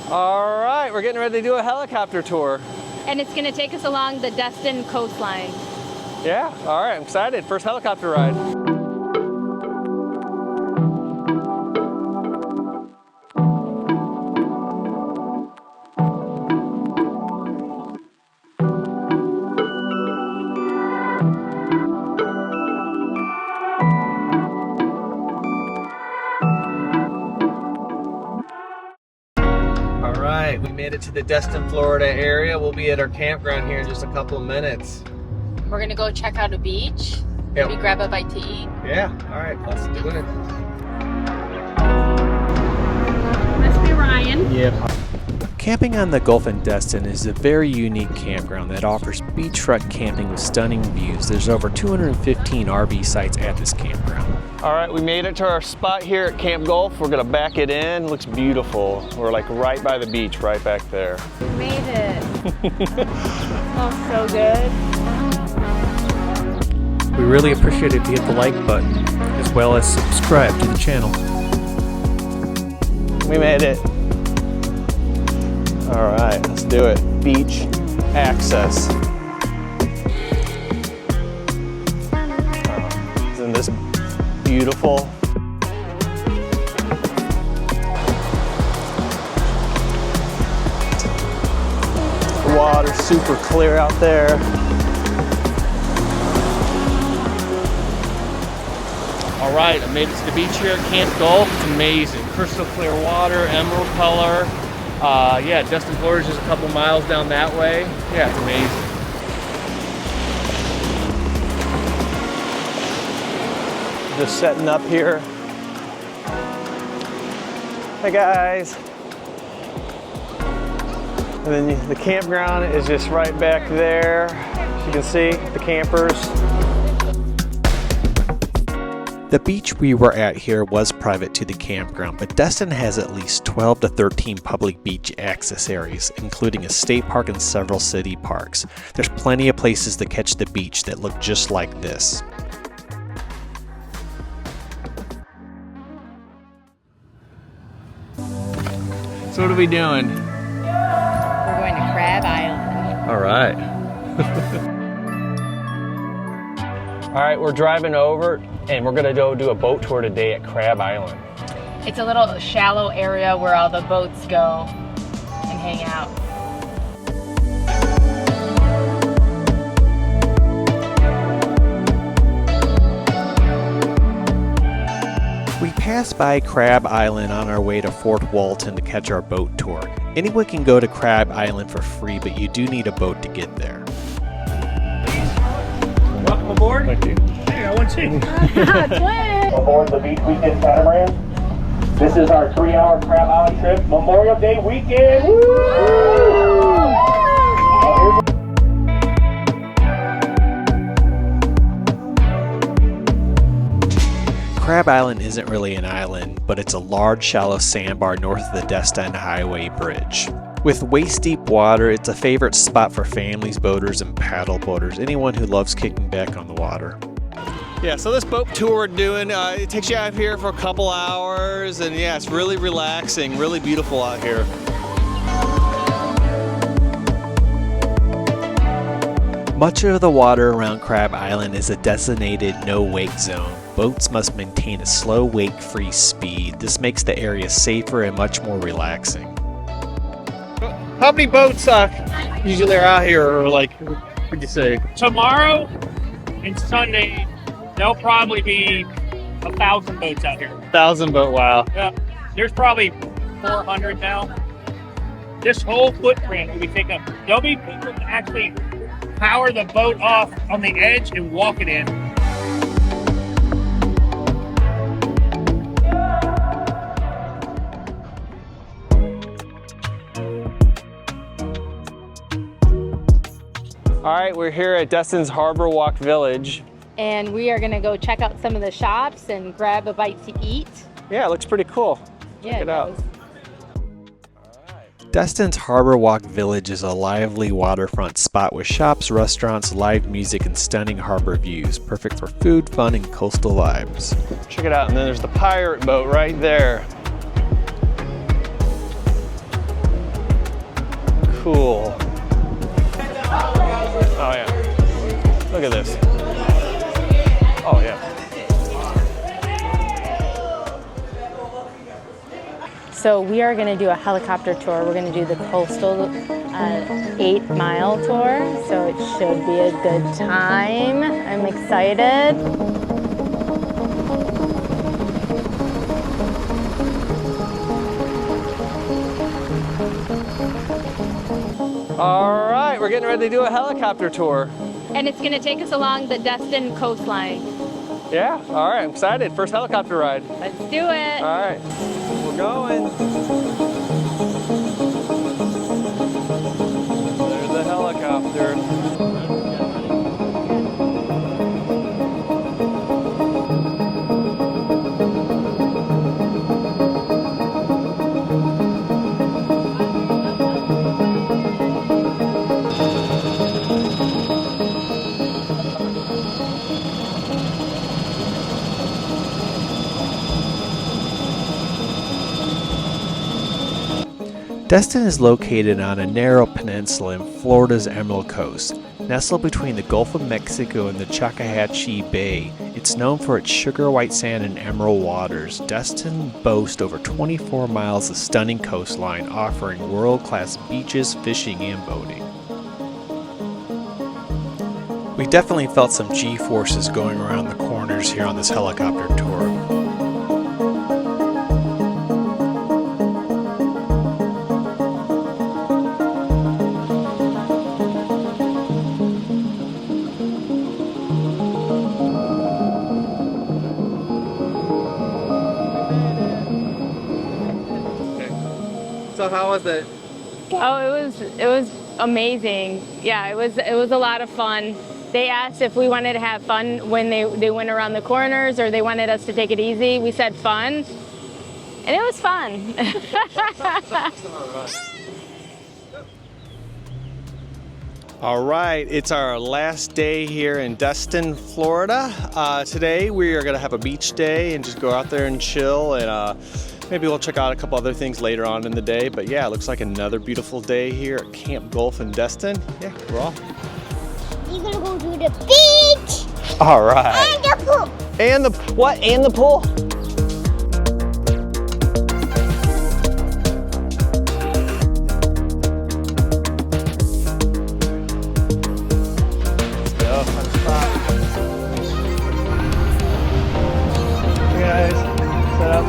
All right, we're getting ready to do a helicopter tour. And it's gonna take us along the Destin coastline. Yeah, all right, I'm excited. First helicopter ride. We made it to the Destin, Florida area. We'll be at our campground here in just a couple of minutes. We're gonna go check out a beach. Yep. Maybe grab a bite to eat. Yeah, all right, let's do it. Must be Ryan. Yep. Camping on the Gulf in Destin is a very unique campground that offers beachfront camping with stunning views. There's over 215 RV sites at this campground. All right, we made it to our spot here at Camp Gulf. We're gonna back it in. Looks beautiful. We're like right by the beach, right back there. We made it. Smells so good. We really appreciate it if you hit the like button, as well as subscribe to the channel. We made it. All right, let's do it. Beach access. Isn't this beautiful? The water's super clear out there. All right, I made it to the beach here at Camp Gulf. It's amazing. Crystal clear water, emerald color. Yeah, Destin, Florida is just a couple miles down that way. Yeah, it's amazing. Just setting up here. Hey guys. And then the campground is just right back there. As you can see, the campers. The beach we were at here was private to the campground, but Destin has at least 12 to 13 public beach access areas, including a state park and several city parks. There's plenty of places to catch the beach that look just like this. So what are we doing? We're going to Crab Island. All right. All right, we're driving over and we're gonna go do a boat tour today at Crab Island. It's a little shallow area where all the boats go and hang out. We passed by Crab Island on our way to Fort Walton to catch our boat tour. Anyone can go to Crab Island for free, but you do need a boat to get there. Welcome aboard. Thank you. Hey, I want to see. Twin! Aboard the Beach Weekend Catamaran. This is our 3-hour Crab Island trip, Memorial Day weekend. Woo! Crab Island isn't really an island, but it's a large, shallow sandbar north of the Destin Highway Bridge. With waist-deep water, it's a favorite spot for families, boaters, and paddle boaters, anyone who loves kicking back on the water. Yeah, so this boat tour we're doing, it takes you out here for a couple hours, and yeah, it's really relaxing, really beautiful out here. Much of the water around Crab Island is a designated no-wake zone. Boats must maintain a slow wake-free speed. This makes the area safer and much more relaxing. How many boats usually are out here, or like, what would you say? Tomorrow and Sunday, there'll probably be 1,000 boats out here. 1,000 boat, wow. Yeah, there's probably 400 now. This whole footprint will be taken up. There'll be people that actually power the boat off on the edge and walk it in. All right, we're here at Destin's HarborWalk Village. And we are gonna go check out some of the shops and grab a bite to eat. Yeah, it looks pretty cool. Check it out. does. Destin's HarborWalk Village is a lively waterfront spot with shops, restaurants, live music, and stunning harbor views. Perfect for food, fun, and coastal vibes. Check it out, and then there's the pirate boat right there. cool. Oh yeah. Look at this. Oh yeah. So we are going to do a helicopter tour. We're going to do the coastal 8-mile tour. So it should be a good time. I'm excited. All right, we're getting ready to do a helicopter tour. And it's going to take us along the Destin coastline. Yeah, all right, I'm excited. First helicopter ride. Let's do it. All right, we're going. There's the helicopter. Destin is located on a narrow peninsula in Florida's Emerald Coast. Nestled between the Gulf of Mexico and the Chattahoochee Bay, it's known for its sugar white sand and emerald waters. Destin boasts over 24 miles of stunning coastline, offering world-class beaches, fishing, and boating. We definitely felt some G-forces going around the corners here on this helicopter tour. So how was it? Oh, it was amazing. Yeah, it was a lot of fun. They asked if we wanted to have fun when they went around the corners, or they wanted us to take it easy. We said fun, and it was fun. All right, it's our last day here in Destin, Florida. Today we are gonna have a beach day and just go out there and chill, and maybe we'll check out a couple other things later on in the day. But yeah, it looks like another beautiful day here at Camp Gulf in Destin. Yeah, we're off. You're gonna go to the beach All right. and the pool. And the what? And the pool? Let's go. Fun spot. Hey guys, set up.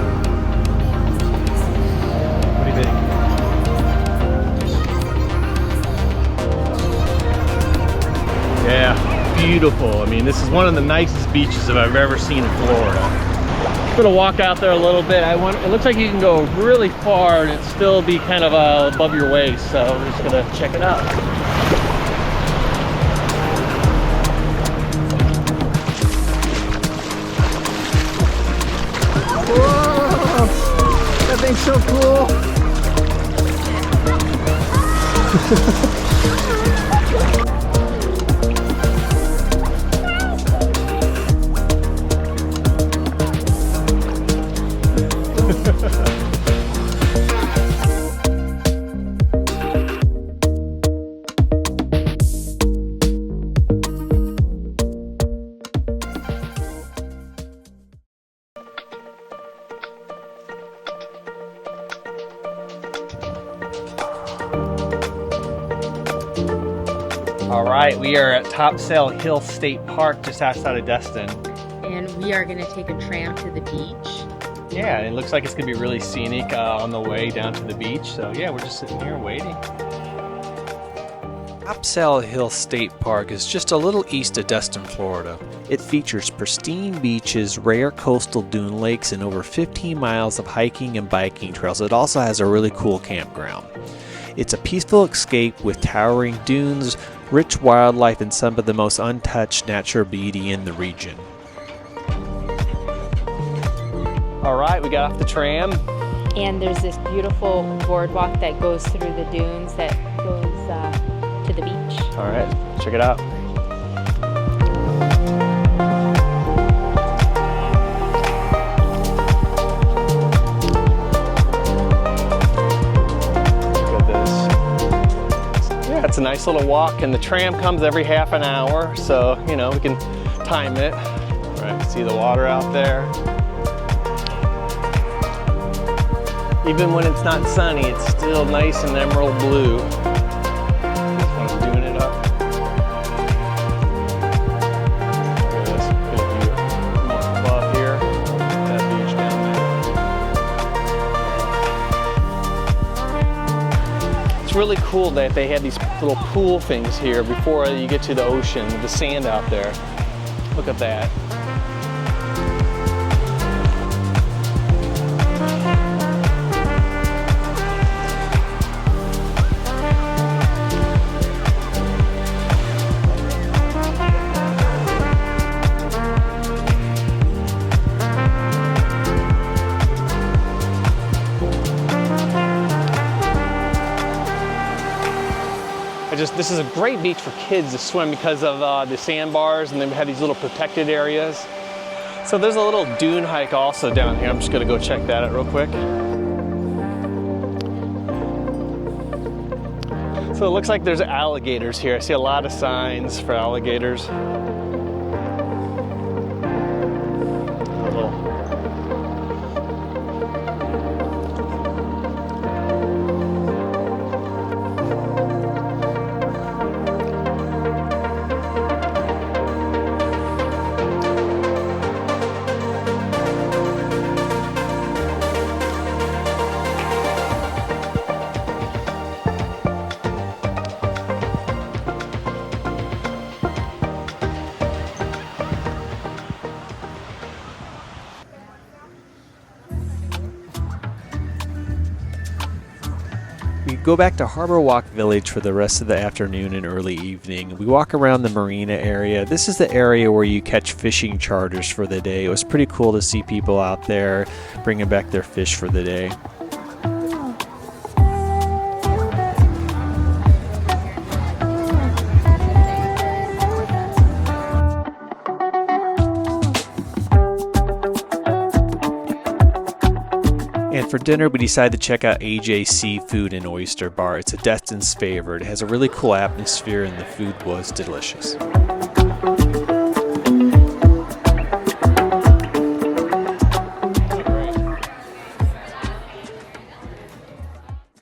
What do you think? Yeah, beautiful. I mean, this is one of the nicest beaches I've ever seen in Florida. I'm gonna walk out there a little bit. It looks like you can go really far and it still be kind of above your waist. So we're just gonna check it out. Whoa, that thing's so cool. All right, we are at Topsail Hill State Park just outside of Destin. And we are going to take a tram to the beach. Yeah, it looks like it's gonna be really scenic on the way down to the beach. So yeah, we're just sitting here waiting. Topsail Hill State Park is just a little east of Destin, Florida. It features pristine beaches, rare coastal dune lakes, and over 15 miles of hiking and biking trails. It also has a really cool campground. It's a peaceful escape with towering dunes, rich wildlife, and some of the most untouched natural beauty in the region. All right, we got off the tram. And there's this beautiful boardwalk that goes through the dunes that goes to the beach. All right, check it out. Look at this. It's a nice little walk, and the tram comes every half an hour, so you know we can time it. All right, see the water out there. Even when it's not sunny, it's still nice and emerald blue. This one's doing it up. Look at this good view from up above here. That beach down there. It's really cool that they had these little pool things here before you get to the ocean, the sand out there. Look at that. This is a great beach for kids to swim because of the sandbars, and they have these little protected areas. So there's a little dune hike also down here. I'm just gonna go check that out real quick. So it looks like there's alligators here. I see a lot of signs for alligators. We go back to HarborWalk Village for the rest of the afternoon and early evening. We walk around the Marina area. This is the area where you catch fishing charters for the day. It was pretty cool to see people out there bringing back their fish for the day. And for dinner, we decided to check out AJ's Seafood and Oyster Bar. It's a Destin's favorite. It has a really cool atmosphere, and the food was delicious.